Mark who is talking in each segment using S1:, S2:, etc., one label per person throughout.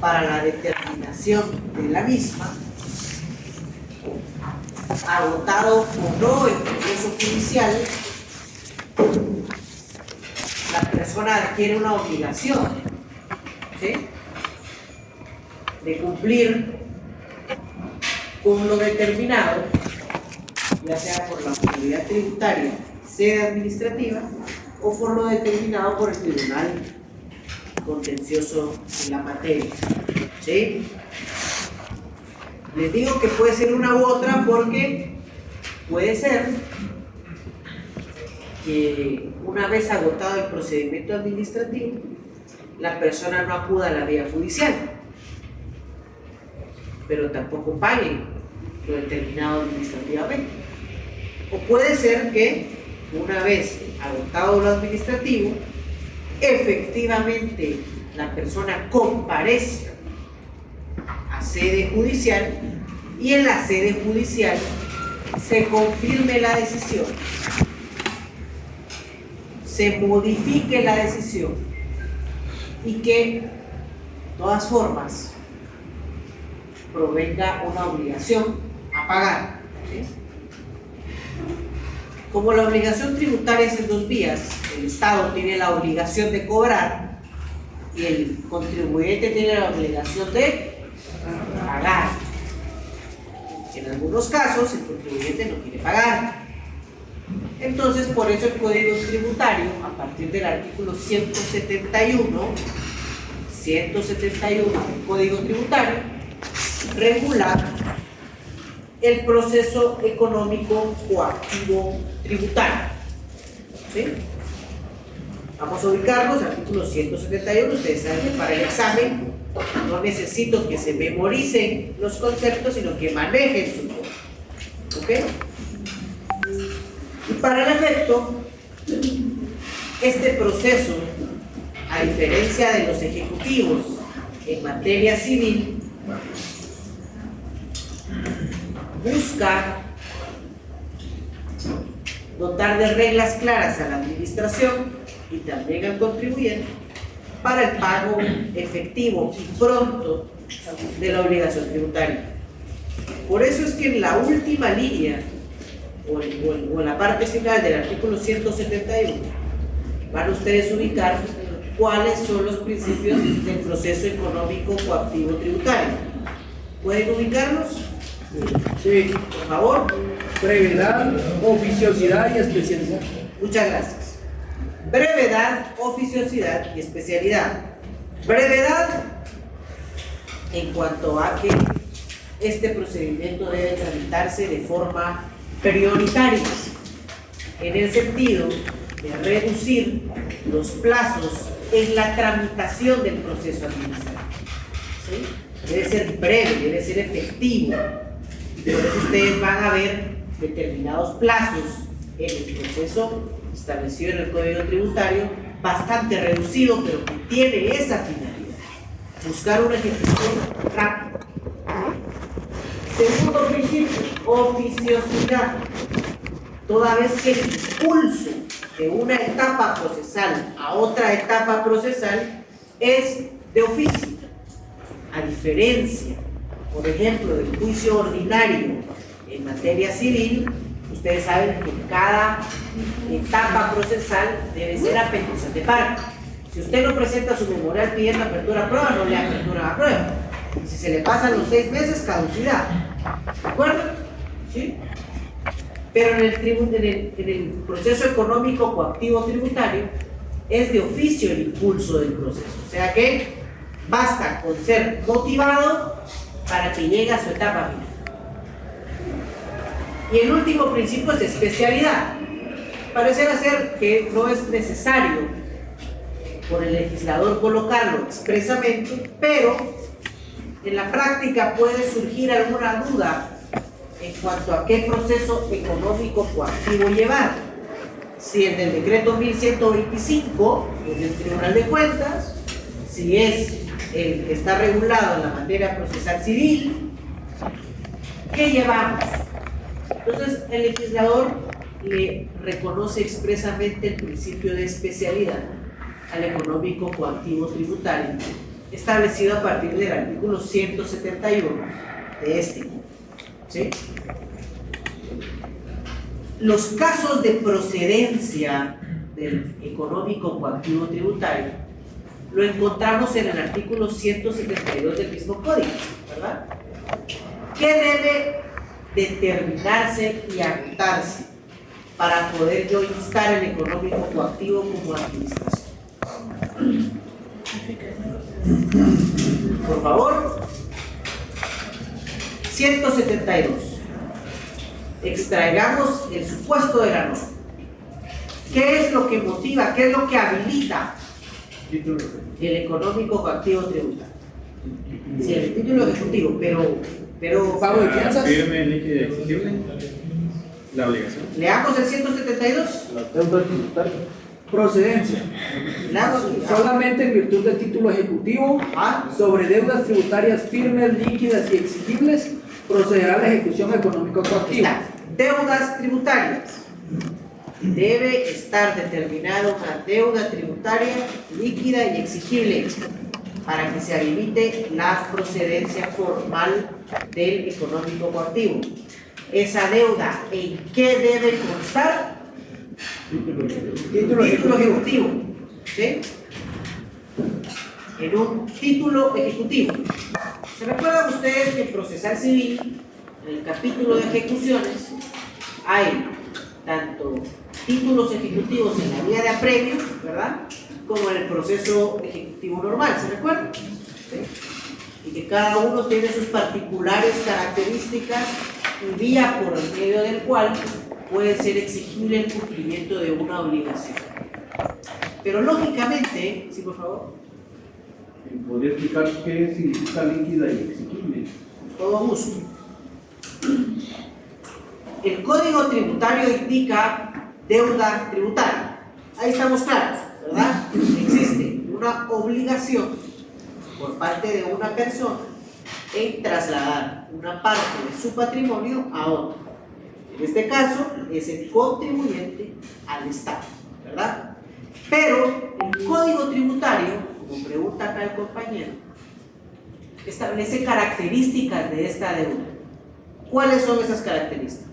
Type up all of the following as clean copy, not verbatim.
S1: para la determinación de la misma, agotado o no el proceso judicial, la persona adquiere una obligación, ¿sí?, de cumplir con lo determinado, ya sea por la autoridad tributaria, sede administrativa, o por lo determinado por el tribunal contencioso en la materia, ¿sí? Les digo que puede ser una u otra porque puede ser que una vez agotado el procedimiento administrativo, la persona no acuda a la vía judicial, pero tampoco pague lo determinado administrativamente. O puede ser que una vez agotado lo administrativo, efectivamente la persona comparezca a sede judicial y en la sede judicial se confirme la decisión, se modifique la decisión y que de todas formas provenga una obligación a pagar, ¿sí? Como la obligación tributaria es en dos vías, el Estado tiene la obligación de cobrar y el contribuyente tiene la obligación de pagar. En algunos casos el contribuyente no quiere pagar. Entonces, por eso el Código Tributario, a partir del artículo 171 del Código Tributario, regula el proceso económico coactivo tributario, ¿sí? Vamos a ubicarnos, artículo 171, ustedes saben que para el examen no necesito que se memoricen los conceptos, sino que manejen su voz, ¿ok? Y para el efecto, este proceso, a diferencia de los ejecutivos en materia civil, busca dotar de reglas claras a la administración y también al contribuyente para el pago efectivo y pronto de la obligación tributaria. Por eso es que en la última línea o en la parte final del artículo 171 van ustedes a ubicar cuáles son los principios del proceso económico coactivo tributario. ¿Pueden ubicarlos?
S2: Sí,
S1: Por favor.
S2: brevedad, oficiosidad y especialidad.
S1: Muchas gracias. Brevedad, oficiosidad y especialidad. Brevedad en cuanto a que este procedimiento debe tramitarse de forma prioritaria, en el sentido de reducir los plazos en la tramitación del proceso administrativo, ¿sí? Debe ser breve, debe ser efectivo. Por eso ustedes van a ver determinados plazos en el proceso establecido en el Código Tributario, bastante reducido, pero que tiene esa finalidad: buscar una ejecución rápida. Segundo principio, oficiosidad. Toda vez que el impulso de una etapa procesal a otra etapa procesal es de oficio, a diferencia, por ejemplo, del juicio ordinario en materia civil. Ustedes saben que cada etapa procesal debe ser a petición de parte. Si usted no presenta su memorial pidiendo apertura a prueba, no le apertura a prueba. Si se le pasan los 6 meses, caducidad. ¿De acuerdo? ¿Sí? Pero en el proceso económico coactivo tributario es de oficio el impulso del proceso. O sea que basta con ser motivado para que llegue a su etapa final. Y el último principio es de especialidad. Pareciera ser que no es necesario por el legislador colocarlo expresamente, pero en la práctica puede surgir alguna duda en cuanto a qué proceso económico coactivo llevar. Si el del decreto 1125, el del Tribunal de Cuentas, si es el que está regulado en la materia procesal civil, ¿qué llevamos? Entonces, el legislador le reconoce expresamente el principio de especialidad al económico coactivo tributario establecido a partir del artículo 171 de este. ¿Sí? Los casos de procedencia del económico coactivo tributario lo encontramos en el artículo 172 del mismo código, ¿verdad? ¿Qué debe determinarse y anotarse para poder yo instar el económico coactivo como administración? Por favor. 172. Extraigamos el supuesto de la norma. ¿Qué es lo que motiva, qué es lo que habilita el económico coactivo tributario? Sí, el título ejecutivo, pero
S2: Pago de fianzas.
S3: Firme, líquido y exigible. La obligación.
S1: leamos el 172.
S4: La deuda tributaria.
S2: Procedencia.
S1: Leamos.
S2: Solamente en virtud del título ejecutivo
S1: Ah,
S2: sobre deudas tributarias firmes, líquidas y exigibles procederá la ejecución económico coactiva.
S1: está. Deudas tributarias. Debe estar determinada una deuda tributaria líquida y exigible para que se habilite la procedencia formal del económico coactivo. Esa deuda, ¿en qué debe constar?
S2: Título
S1: Ejecutivo. ¿Sí? En un título ejecutivo. ¿Se recuerdan ustedes que en procesal civil, en el capítulo de ejecuciones, hay tanto títulos ejecutivos en la vía de apremio, ¿verdad?, como en el proceso ejecutivo normal, ¿se recuerdan? ¿Sí? Y que cada uno tiene sus particulares características y vía por el medio del cual puede ser exigible el cumplimiento de una obligación. Pero lógicamente, sí, por favor,
S4: ¿Podría explicar qué significa líquida y exigible?
S1: con todo gusto. El Código Tributario indica deuda tributaria. Ahí estamos claros, ¿verdad? Existe una obligación por parte de una persona en trasladar una parte de su patrimonio a otro. En este caso, es el contribuyente al Estado, ¿verdad? Pero el Código Tributario, como pregunta acá el compañero, establece características de esta deuda. ¿Cuáles son esas características?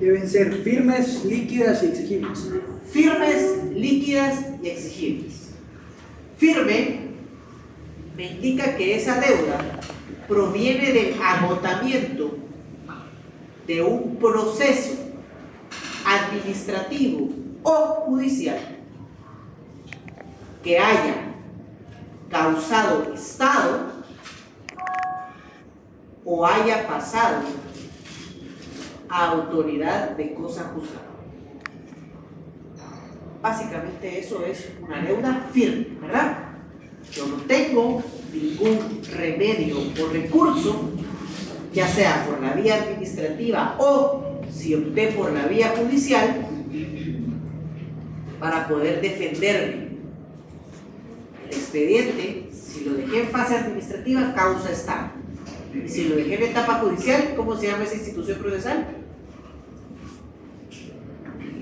S2: Deben ser firmes, líquidas y exigibles.
S1: Firmes, líquidas y exigibles. Firme me indica que esa deuda proviene del agotamiento de un proceso administrativo o judicial que haya causado estado o haya pasado a autoridad de cosa juzgada. Básicamente eso es una deuda firme, ¿verdad? Yo no tengo ningún remedio o recurso, ya sea por la vía administrativa o si opté por la vía judicial, para poder defenderme. El expediente, si lo dejé en fase administrativa, causa estado. Y si lo dejé en etapa judicial, ¿cómo se llama esa institución procesal?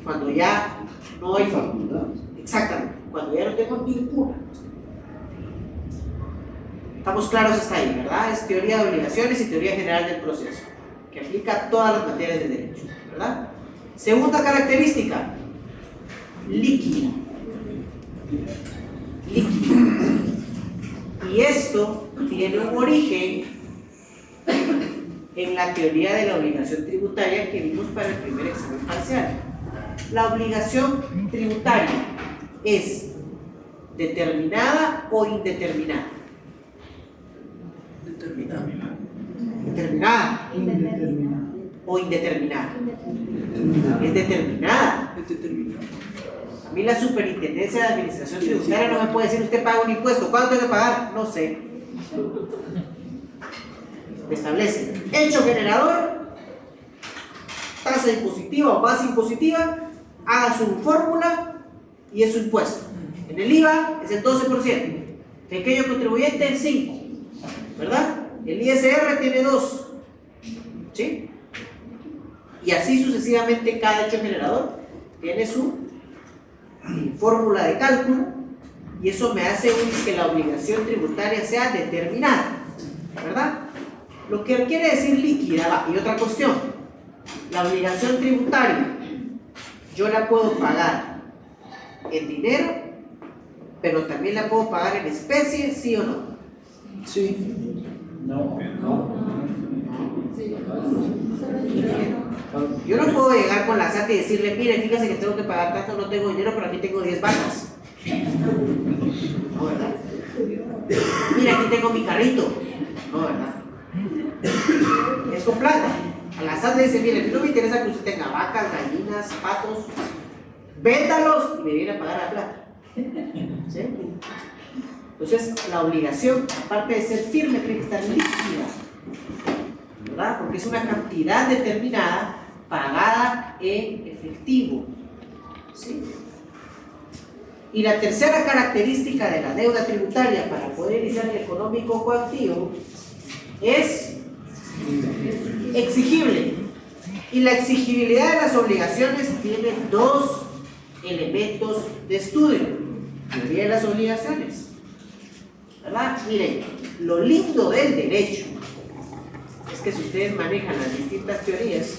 S1: Cuando ya no hay facultades. Exactamente, cuando ya no tengo ninguna. Estamos claros hasta ahí, ¿verdad? Es teoría de obligaciones y teoría general del proceso, que aplica a todas las materias de derecho, ¿verdad? Segunda característica, líquida. Líquida. Y esto tiene un origen en la teoría de la obligación tributaria que vimos para el primer examen parcial. La obligación tributaria es determinada o indeterminada. Determinada o indeterminada. Es determinada. A mí la Superintendencia de Administración Tributaria no me puede decir usted paga un impuesto. ¿Cuánto tengo que pagar? No sé. Me establece hecho generador, tasa impositiva o base impositiva, haga su fórmula y es su impuesto. En el IVA es el 12%, pequeño contribuyente el 5%, ¿verdad? El ISR tiene 2%, ¿sí? Y así sucesivamente cada hecho generador tiene su fórmula de cálculo y eso me hace que la obligación tributaria sea determinada, ¿verdad? Lo que quiere decir líquida. Y otra cuestión, la obligación tributaria yo la puedo pagar en dinero, pero también la puedo pagar en especie, ¿sí o no?
S2: Sí.
S4: No.
S1: Yo no puedo llegar con la SAT y decirle, mire, fíjese que tengo que pagar tanto, no tengo dinero, pero aquí tengo 10 vacas. No, ¿verdad? Mira, aquí tengo mi carrito. No, ¿verdad? Es con plata. A la SAT le dice, mire, no me interesa que usted tenga vacas, gallinas, patos, véndalos y me viene a pagar la plata. ¿Sí? Entonces, la obligación, aparte de ser firme, tiene que estar líquida, ¿verdad? Porque es una cantidad determinada pagada en efectivo. ¿Sí? Y la tercera característica de la deuda tributaria para poder iniciar el económico coactivo es exigible. Y la exigibilidad de las obligaciones tiene dos elementos de estudio. Teoría de las obligaciones, ¿verdad? Miren, lo lindo del derecho es que si ustedes manejan las distintas teorías,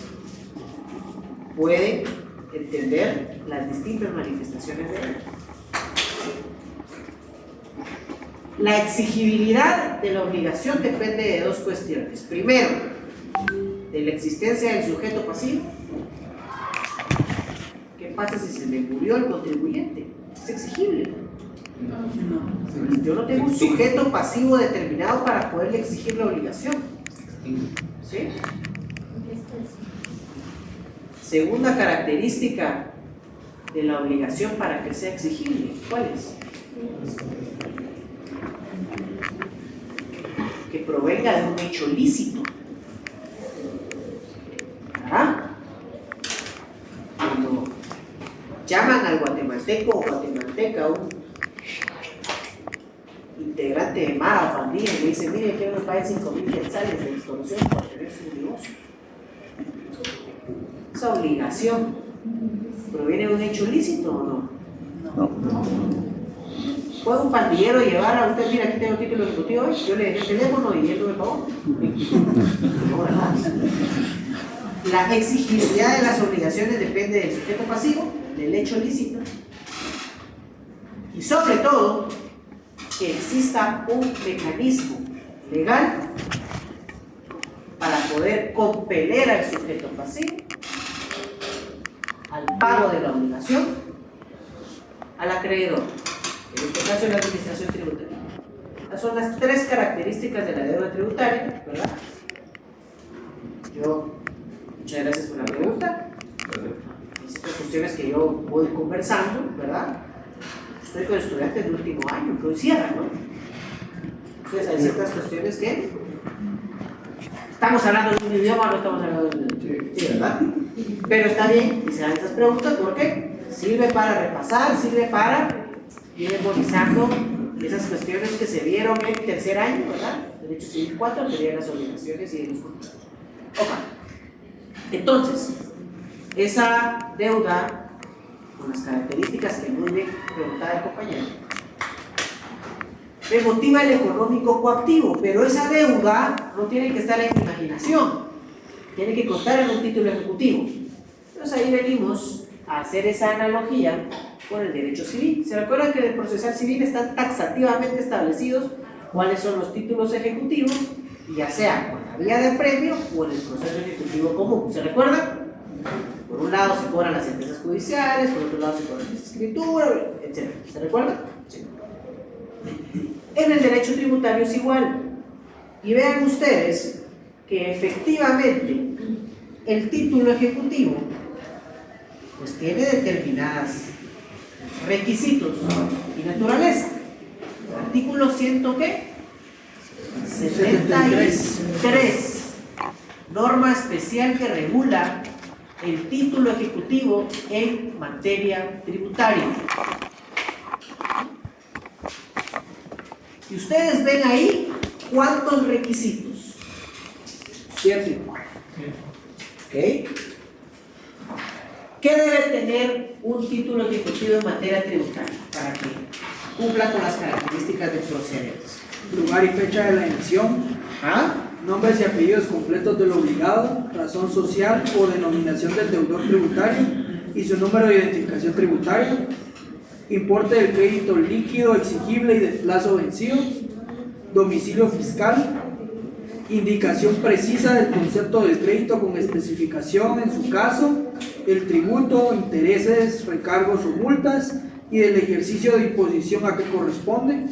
S1: pueden entender las distintas manifestaciones de él. La exigibilidad de la obligación depende de dos cuestiones. Primero, de la existencia del sujeto pasivo. ¿Qué pasa si se me murió el contribuyente? Es exigible. Yo no tengo un sujeto pasivo determinado para poderle exigir la obligación. ¿Sí? Segunda característica de la obligación para que sea exigible, ¿cuál es? Que provenga de un hecho lícito. ¿Ah? Cuando llaman al guatemalteco o guatemalteca, un integrante de Mara o pandilla, y le dicen, mire, quiero que me pague 5,000 quetzales de extorsión por tener su negocio. Esa obligación proviene de un hecho lícito o no? No. ¿Puede un pandillero llevar a usted, mira, aquí tengo el título ejecutivo, yo le dejé el teléfono y él no me pagó? No, ¿verdad? La exigibilidad de las obligaciones depende del sujeto pasivo, del hecho lícito, y sobre todo que exista un mecanismo legal para poder compeler al sujeto pasivo al pago de la obligación al acreedor, en este caso es la administración tributaria. Estas son las tres características de la deuda tributaria, ¿verdad? Muchas gracias por la pregunta. Estas cuestiones que yo voy conversando, ¿verdad? Estoy con estudiantes del último año, que hoy cierran, ¿no? Entonces hay ciertas cuestiones que estamos hablando de un idioma, no estamos hablando de un idioma. Sí, ¿verdad? Pero está bien, y se dan estas preguntas porque sirve para repasar, sirve para ir memorizando esas cuestiones que se vieron en tercer año, ¿verdad? Derecho Civil 4, teoría de las obligaciones y de los contratos. Entonces, esa deuda, con las características que muy bien preguntaba el compañero, me motiva el económico coactivo, pero esa deuda no tiene que estar en mi imaginación, tiene que constar en un título ejecutivo. Entonces ahí venimos a hacer esa analogía con el derecho civil. ¿Se recuerdan que en el procesal civil están taxativamente establecidos cuáles son los títulos ejecutivos, ya sea con la vía de premio o en el proceso ejecutivo común? ¿Se recuerdan? Por un lado se cobran las sentencias judiciales, por otro lado se cobran las escrituras, etc. ¿Se recuerdan? Sí. En el derecho tributario es igual. Y vean ustedes que efectivamente el título ejecutivo pues tiene determinados requisitos y naturaleza. Artículo 173, norma especial que regula el título ejecutivo en materia tributaria. Y ustedes ven ahí cuántos requisitos.
S2: 7.
S1: ¿Ok? ¿Qué debe tener un título ejecutivo en materia tributaria? Para que cumpla con las características de procedentes.
S2: Lugar y fecha de la emisión,
S1: ¿Ah?
S2: nombres y apellidos completos del obligado, razón social o denominación del deudor tributario y su número de identificación tributaria, importe del crédito líquido exigible y del plazo vencido, domicilio fiscal, indicación precisa del concepto del crédito con especificación en su caso, el tributo, intereses, recargos o multas y del ejercicio de imposición a que corresponde,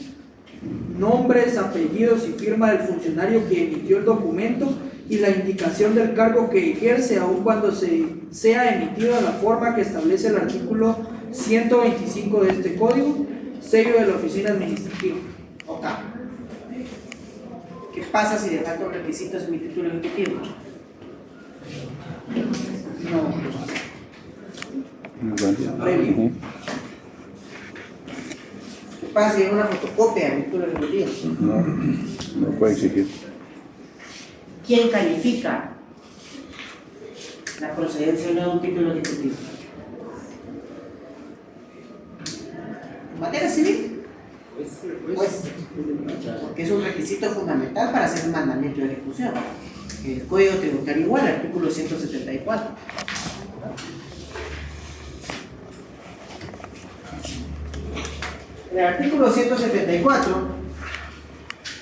S2: nombres, apellidos y firma del funcionario que emitió el documento y la indicación del cargo que ejerce aun cuando sea emitido de la forma que establece el artículo 125 de este código, sello de la oficina administrativa.
S1: Ok. ¿Qué pasa si le faltan requisitos en mi título ejecutivo? Previo. ¿Qué pasa si hay una fotocopia en mi título ejecutivo?
S5: No puede exigir.
S1: ¿Quién califica la procedencia o no de un título ejecutivo? ¿En materia civil? Pues, porque es un requisito fundamental para hacer un mandamiento de ejecución. El Código Tributario igual, artículo 174. En el artículo 174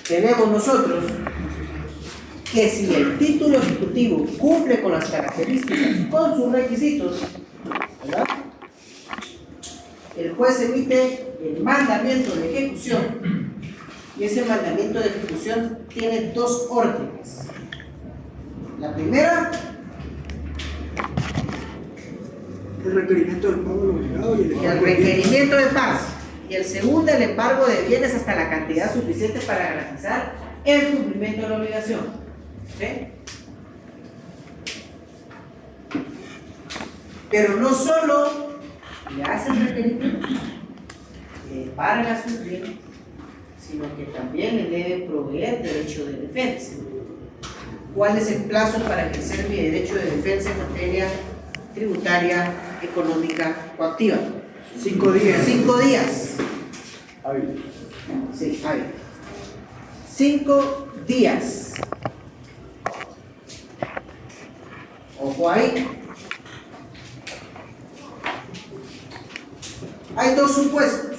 S1: tenemos nosotros que si el título ejecutivo cumple con las características, con sus requisitos, ¿verdad?, el juez emite el mandamiento de ejecución y ese mandamiento de ejecución tiene dos órdenes. La primera,
S2: El requerimiento del pago del obligado y
S1: el requerimiento de pago, y el segundo, el embargo de bienes hasta la cantidad suficiente para garantizar el cumplimiento de la obligación. ¿Sí? Pero no solo le hace el requerimiento, para la cumplir, sino que también le debe proveer derecho de defensa. ¿Cuál es el plazo para ejercer mi derecho de defensa en materia tributaria, económica o activa?
S2: 5 días.
S1: 5 días. Sí, hábil. 5 días. Ojo ahí. Hay dos supuestos.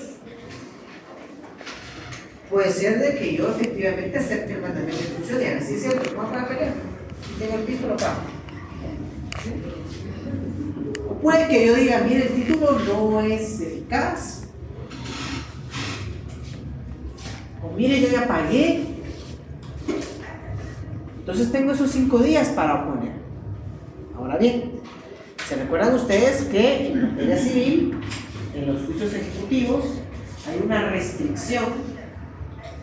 S1: Puede ser de que yo efectivamente acepte el mandamiento de ejecución y así es cierto, no para pelear. Si tengo el título, lo pago. O puede que yo diga, mire, el título no es eficaz. O mire, yo ya pagué. Entonces tengo esos 5 días para oponer. Ahora bien, ¿se recuerdan ustedes que en materia civil, en los juicios ejecutivos, hay una restricción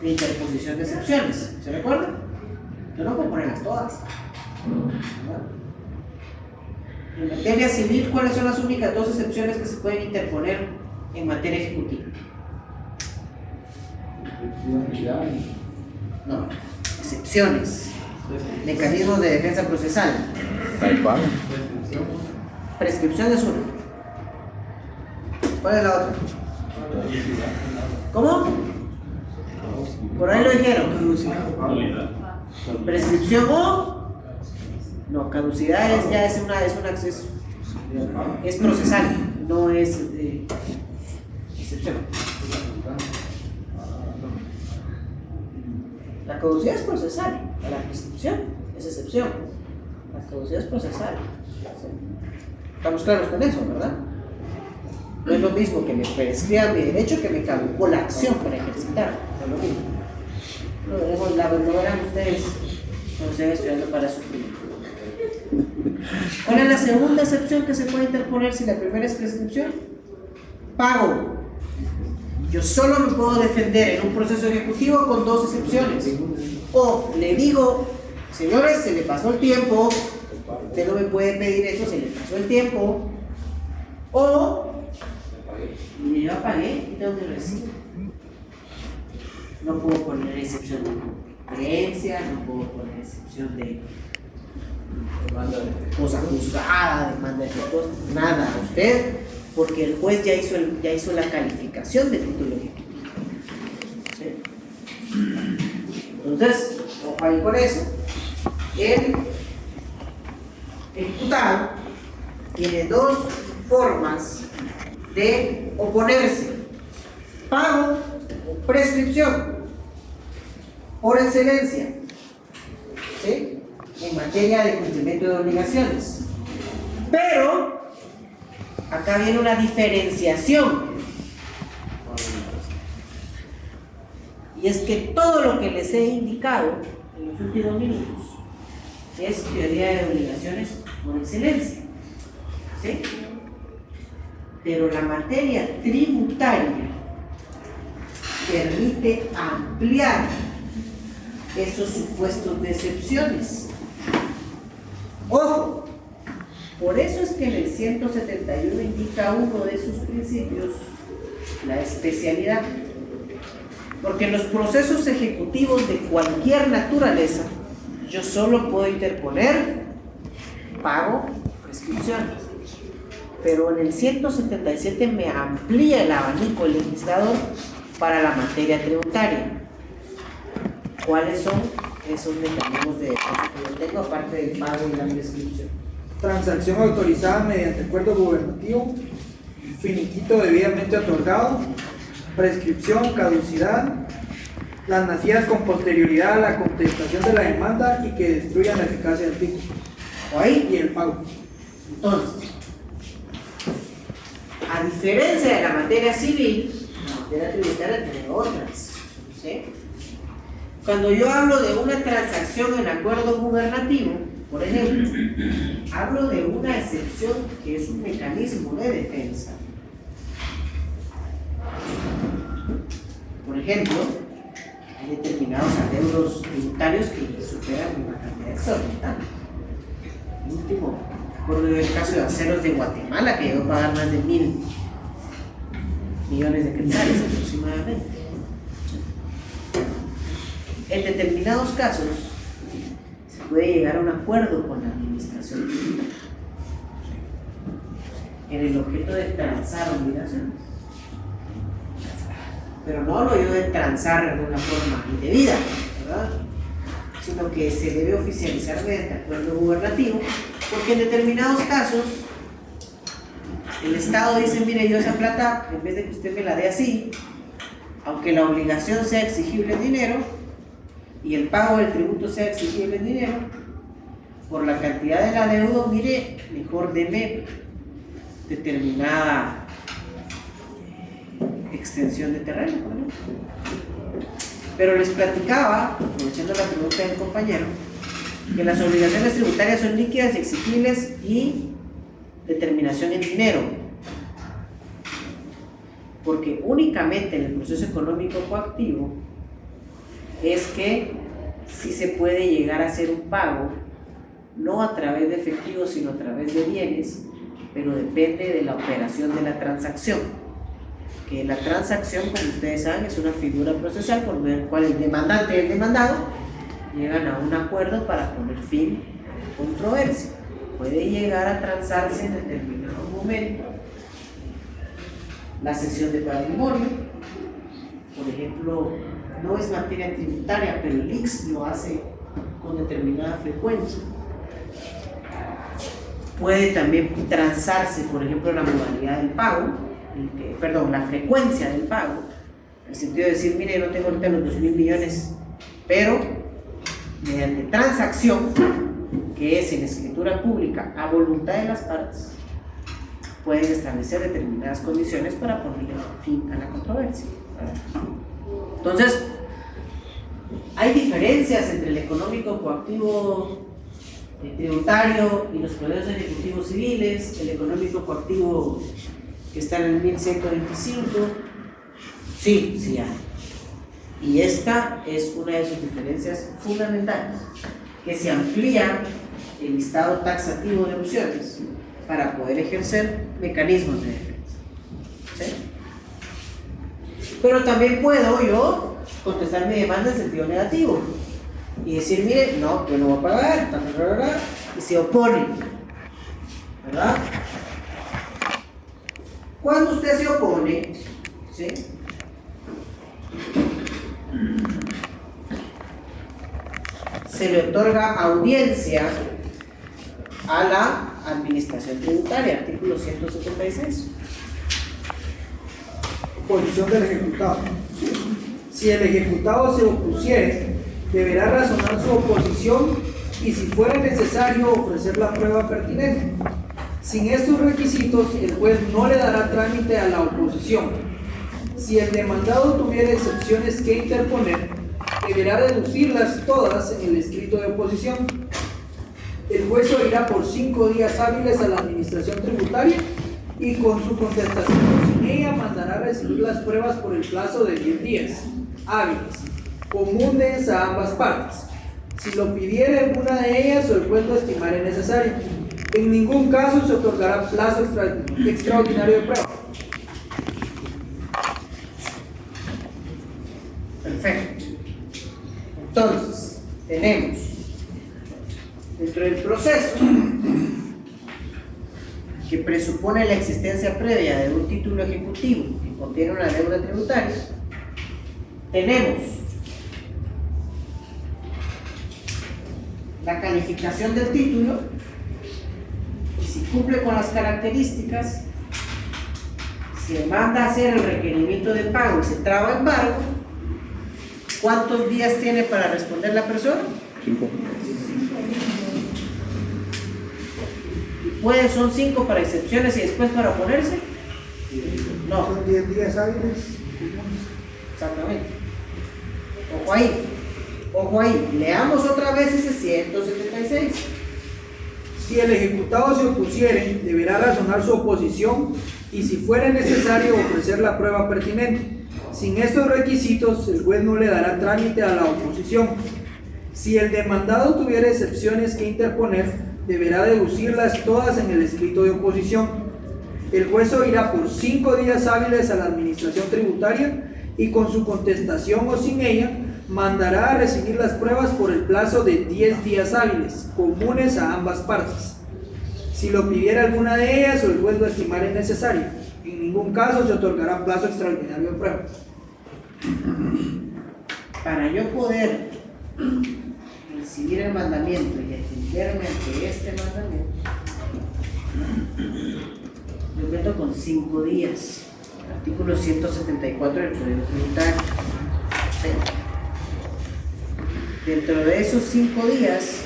S1: de interposición de excepciones? ¿Se recuerdan? Yo no puedo ponerlas todas. En materia civil, ¿cuáles son las únicas 2 excepciones que se pueden interponer en materia ejecutiva? No, excepciones. Mecanismos de defensa procesal. Prescripción es una. ¿Cuál es la otra? ¿Cómo? Por ahí lo dijeron. Prescripción o no, caducidad es un acceso. Es procesal, no es excepción. La caducidad es procesal, la prescripción es excepción. La caducidad es procesal. Estamos claros con eso, ¿verdad? No es lo mismo que me prescriba mi derecho que me caducó la acción para ejercitar. No es lo mismo. Lo verán ustedes cuando estén estudiando para su primer. ¿Cuál es la segunda excepción que se puede interponer si la primera es prescripción? Pago. Yo solo me puedo defender en un proceso ejecutivo con 2 excepciones. O le digo, señores, se le pasó el tiempo, usted no me puede pedir eso, se le pasó el tiempo. O y yo pagué y tengo que recibir. No puedo poner excepción de creencia, no puedo poner excepción de cosa juzgada, demanda de efectos, nada. Usted, porque el juez ya hizo la calificación del título ejecutivo. Entonces, ojo ahí con eso. El imputado tiene dos formas de oponerse: pago o prescripción, por excelencia, ¿sí?, en materia de cumplimiento de obligaciones. Pero acá viene una diferenciación, y es que todo lo que les he indicado en los últimos minutos es teoría de obligaciones por excelencia, ¿sí? Pero la materia tributaria permite ampliar esos supuestos de excepciones. Ojo, por eso es que en el 171 indica uno de sus principios, la especialidad. Porque en los procesos ejecutivos de cualquier naturaleza, yo solo puedo interponer pago o prescripción. Pero en el 177 me amplía el abanico el legislador para la materia tributaria. ¿Cuáles son esos mecanismos de defensa que yo tengo, aparte del pago y la prescripción?
S2: Transacción autorizada mediante acuerdo gubernativo, finiquito debidamente otorgado, prescripción, caducidad, las nacidas con posterioridad a la contestación de la demanda y que destruyan la eficacia del título.
S1: ¿O ahí?
S2: Y el pago.
S1: Entonces, a diferencia de la materia civil, la materia tributaria tiene otras, ¿sí? Cuando yo hablo de una transacción en acuerdo gubernativo, por ejemplo, hablo de una excepción que es un mecanismo de defensa. Por ejemplo, hay determinados adeudos tributarios que superan una cantidad exorbitante. El último, recuerdo el caso de Aceros de Guatemala, que llegó a pagar más de 1.000 millones de quetzales aproximadamente. En determinados casos se puede llegar a un acuerdo con la administración tributaria en el objeto de transar obligaciones, pero no hablo yo de transar de una forma indebida, ¿verdad?, sino que se debe oficializar mediante acuerdo gubernativo, porque en determinados casos el Estado dice: mire, yo esa plata, en vez de que usted me la dé así, aunque la obligación sea exigible en dinero y el pago del tributo sea exigible en dinero, por la cantidad del adeudo, mire, mejor deme determinada extensión de terreno, por ejemplo. Pero les platicaba, aprovechando la pregunta del compañero, que las obligaciones tributarias son líquidas, exigibles y determinación en dinero, porque únicamente en el proceso económico coactivo es que sí se puede llegar a hacer un pago, no a través de efectivo, sino a través de bienes, pero depende de la operación de la transacción. Que la transacción, como ustedes saben, es una figura procesal por medio del cual el demandante y el demandado llegan a un acuerdo para poner fin a la controversia. Puede llegar a transarse en determinado momento la cesión de patrimonio, por ejemplo, no es materia tributaria, pero el IX lo hace con determinada frecuencia. Puede también transarse, por ejemplo, la modalidad del pago, la frecuencia del pago, en el sentido de decir: mire, no tengo ahorita los 2.000 millones, pero mediante transacción, que es en escritura pública a voluntad de las partes, pueden establecer determinadas condiciones para ponerle fin a la controversia. Entonces, hay diferencias entre el económico coactivo tributario y los procesos ejecutivos civiles. El económico coactivo que está en el 1125, sí hay. Y esta es una de sus diferencias fundamentales, que se amplía el listado taxativo de opciones para poder ejercer mecanismos de defensa, ¿sí? Pero también puedo yo contestar mi demanda en sentido negativo y decir: mire, no, yo no voy a pagar, y se opone, ¿verdad? Cuando usted se opone, ¿sí?, se le otorga audiencia a la administración tributaria, artículo 176.
S2: Oposición del ejecutado. Si el ejecutado se opusiere, deberá razonar su oposición y, si fuera necesario, ofrecer la prueba pertinente. Sin estos requisitos, el juez no le dará trámite a la oposición. Si el demandado tuviera excepciones que interponer, deberá deducirlas todas en el escrito de oposición. El juez oirá por 5 días hábiles a la administración tributaria y, con su contestación sin ella, mandará recibir las pruebas por el plazo de 10 días hábiles, comunes a ambas partes. Si lo pidiera alguna de ellas o el juez lo estimare necesario, en ningún caso se otorgará plazo extraordinario de prueba.
S1: Perfecto. Entonces, tenemos dentro del proceso que presupone la existencia previa de un título ejecutivo que contiene una deuda tributaria, tenemos la calificación del título y, si cumple con las características, se manda a hacer el requerimiento de pago y se traba embargo. ¿Cuántos días tiene para responder la persona?
S5: 5.
S1: ¿Puede? ¿Son 5 para excepciones y después para oponerse? No.
S2: Son 10 días hábiles.
S1: Exactamente. Ojo ahí, leamos otra vez ese 176.
S2: Si el ejecutado se opusiere, deberá razonar su oposición y, si fuera necesario, ofrecer la prueba pertinente. Sin estos requisitos, el juez no le dará trámite a la oposición. Si el demandado tuviera excepciones que interponer, deberá deducirlas todas en el escrito de oposición. El juez oirá por 5 días hábiles a la administración tributaria y, con su contestación o sin ella, mandará a recibir las pruebas por el plazo de 10 días hábiles, comunes a ambas partes. Si lo pidiera alguna de ellas o el juez lo estimare necesario, en ningún caso se otorgará plazo extraordinario de prueba.
S1: Para yo poder recibir el mandamiento y defenderme ante este mandamiento, yo cuento con 5 días. Artículo 174 del Código Tributario. ¿Sí? Dentro de esos 5 días,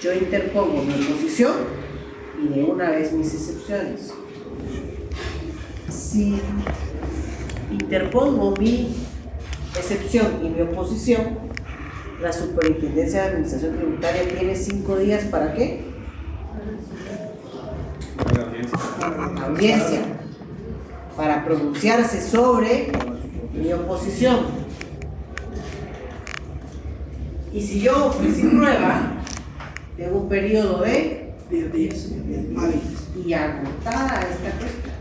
S1: yo interpongo mi oposición y de una vez mis excepciones. Si interpongo mi excepción y mi oposición, la Superintendencia de Administración Tributaria tiene 5 días ¿para qué? Audiencia, para pronunciarse sobre mi oposición. Y si yo ofrecí prueba, tengo un periodo de
S2: 10 días hábiles.
S1: y agotada esta cuestión,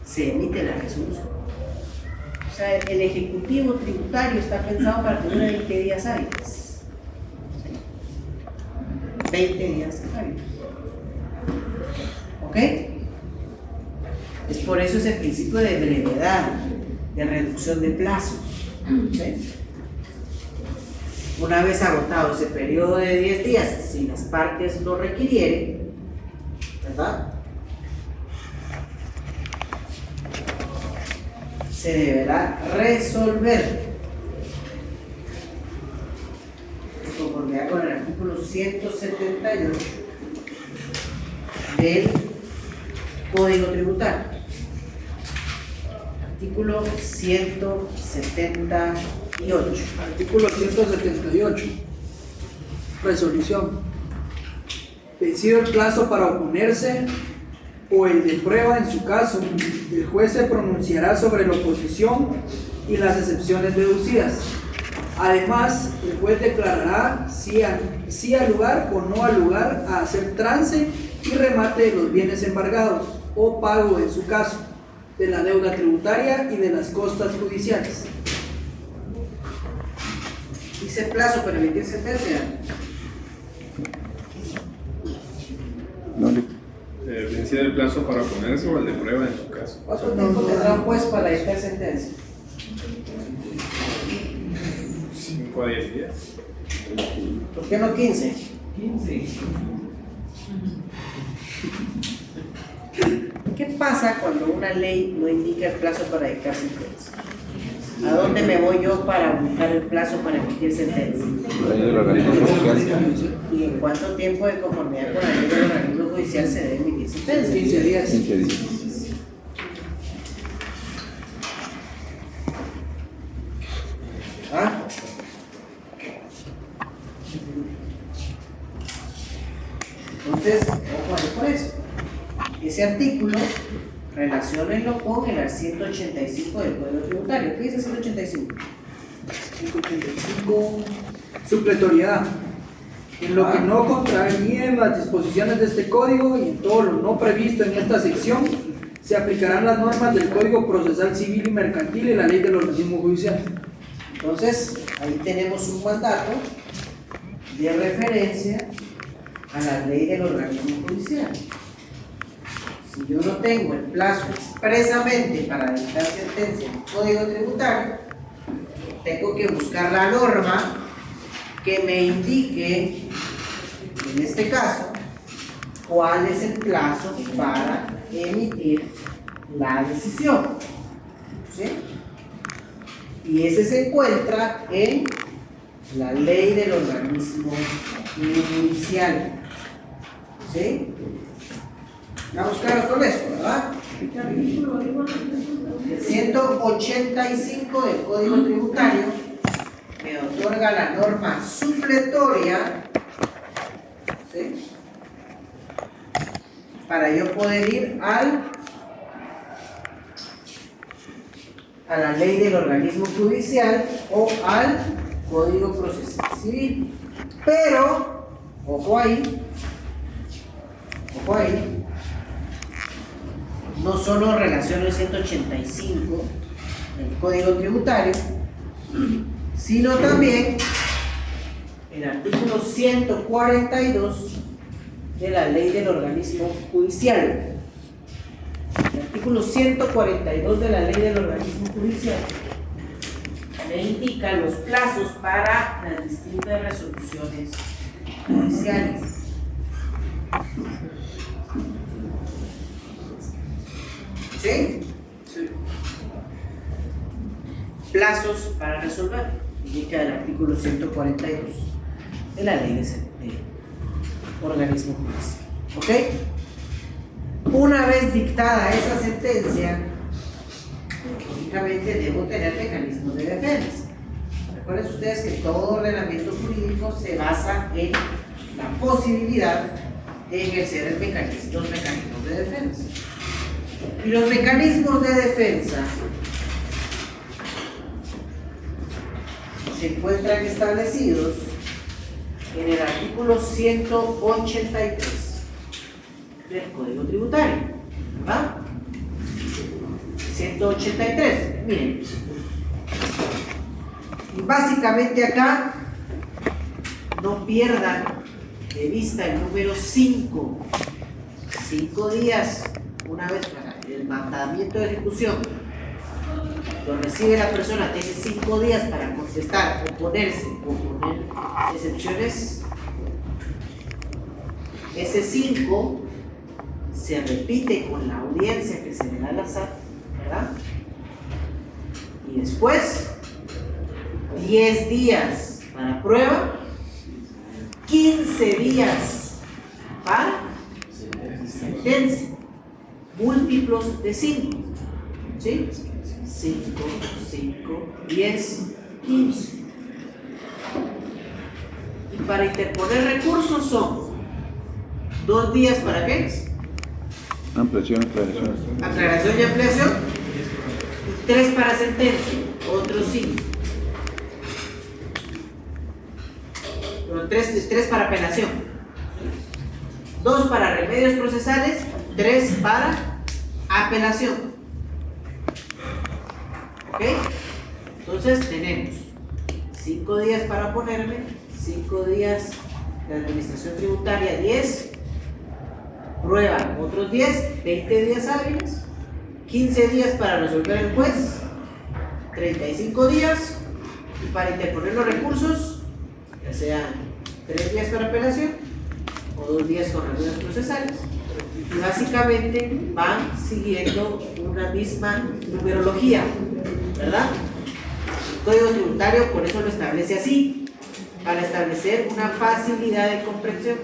S1: se emite la resolución. O sea, el Ejecutivo Tributario está pensado para tener 20 días hábiles. 20 días hábiles. ¿Ok? Es por eso ese principio de brevedad, de reducción de plazos. ¿Sí? Una vez agotado ese periodo de 10 días, si las partes lo requirieren, ¿verdad?, se deberá resolver de conformidad con el artículo 178 del Código Tributario. Artículo 178.
S2: Artículo 178. Resolución. Vencido el plazo para oponerse o el de prueba en su caso, el juez se pronunciará sobre la oposición y las excepciones deducidas. Además, el juez declarará si al lugar o no al lugar a hacer trance y remate de los bienes embargados o pago, en su caso, de la deuda tributaria y de las costas judiciales.
S1: Dice plazo para emitir sentencia.
S3: Vencido el plazo para oponerse o el de prueba en su caso.
S1: ¿Cuánto tiempo tendrá un juez para dictar sentencia?
S3: 5 a 10 días.
S1: ¿Por qué no 15?
S4: 15.
S1: ¿Qué pasa cuando una ley no indica el plazo para dictar sentencia? ¿A dónde me voy yo para buscar el plazo para emitir sentencia?
S5: La ley del organismo judicial.
S1: ¿Y en cuánto tiempo de conformidad con la ley del organismo judicial se debe emitir sentencia?
S2: 15 días.
S5: 15 días.
S1: ¿Ah? Entonces, ojo ahí por eso. Ese artículo, relaciónenlo con el 185 del Código Tributario. ¿Qué dice 185?
S2: 185. Supletoriedad. En lo que no contravienen las disposiciones de este código y en todo lo no previsto en esta sección, se aplicarán las normas del Código Procesal Civil y Mercantil y la ley del organismo judicial.
S1: Entonces, ahí tenemos un mandato de referencia a la ley del organismo judicial. Si yo no tengo el plazo expresamente para dictar sentencia en el Código Tributario, tengo que buscar la norma que me indique, en este caso, cuál es el plazo para emitir la decisión. ¿Sí? Y ese se encuentra en la ley del organismo judicial. ¿Sí? Vamos claros con eso, ¿verdad? El 185 del Código Tributario me otorga la norma supletoria, ¿sí?, para yo poder ir a la ley del organismo judicial o al Código Procesal Civil. Pero, ojo ahí, no solo relaciono el 185 del Código Tributario, sino también el artículo 142 de la ley del organismo judicial. El artículo 142 de la ley del organismo judicial me indica los plazos para las distintas resoluciones judiciales. ¿Sí?
S2: Sí.
S1: Plazos para resolver, indica el artículo 142 de la ley de organismo judicial. ¿Ok? Una vez dictada esa sentencia, lógicamente debo tener mecanismos de defensa. Recuerden ustedes que todo ordenamiento jurídico se basa en la posibilidad de ejercer los mecanismos de defensa. Y los mecanismos de defensa se encuentran establecidos en el artículo 183 del Código Tributario, ¿verdad? 183, miren. Y básicamente acá no pierdan de vista el número 5. 5 días, una vez para el mandamiento de ejecución, lo recibe la persona, tiene 5 días para contestar, oponerse o poner excepciones. Ese 5 se repite con la audiencia que se le da al azar, ¿verdad? Y después 10 días para prueba, 15 días para sentencia, múltiplos de 5, ¿sí? 5, 5, 10, 15. Y para interponer recursos son 2 días para qué?
S5: Ampliación, aclaración.
S1: Aclaración y ampliación. 3 para sentencia, otros 5. 3 para apelación. 2 para remedios procesales, 3 para apelación. ¿Ok? Entonces tenemos 5 días para oponerme, 5 días de administración tributaria, 10, prueba otros 10, 20 días hábiles, 15 días para resolver el juez, 35 días, y para interponer los recursos, ya sean 3 días para apelación o 2 días con reuniones procesales. Y básicamente van siguiendo una misma numerología, ¿verdad? El Código Tributario por eso lo establece así, para establecer una facilidad de comprensión,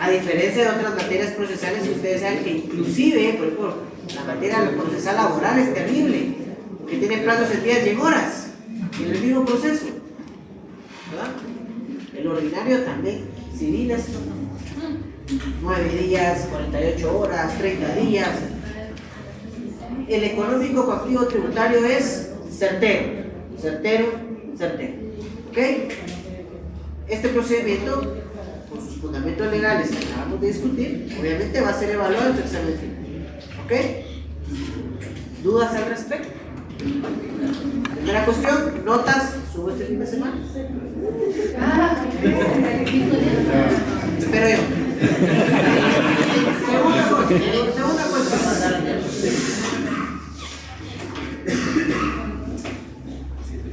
S1: a diferencia de otras materias procesales que ustedes saben que inclusive, por ejemplo, la materia procesal laboral es terrible, porque tiene plazos en días y en horas, en el mismo proceso, ¿verdad? El ordinario también, civil es 9 días, 48 horas, 30 días. El económico coactivo tributario es certero, ¿ok? Este procedimiento, con sus fundamentos legales que acabamos de discutir, obviamente va a ser evaluado en su examen final, ¿ok? ¿Dudas al respecto? Primera cuestión, notas, subo este fin de semana. Espero yo. Segunda cuestión.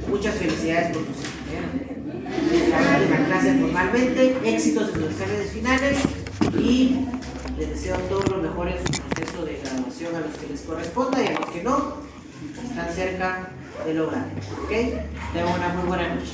S1: Muchas felicidades por la clase formalmente, éxitos en sus exámenes finales y les deseo todo lo mejor en su proceso de graduación a los que les corresponda y a los que no, están cerca de lograr. ¿Ok? Tengan una muy buena noche.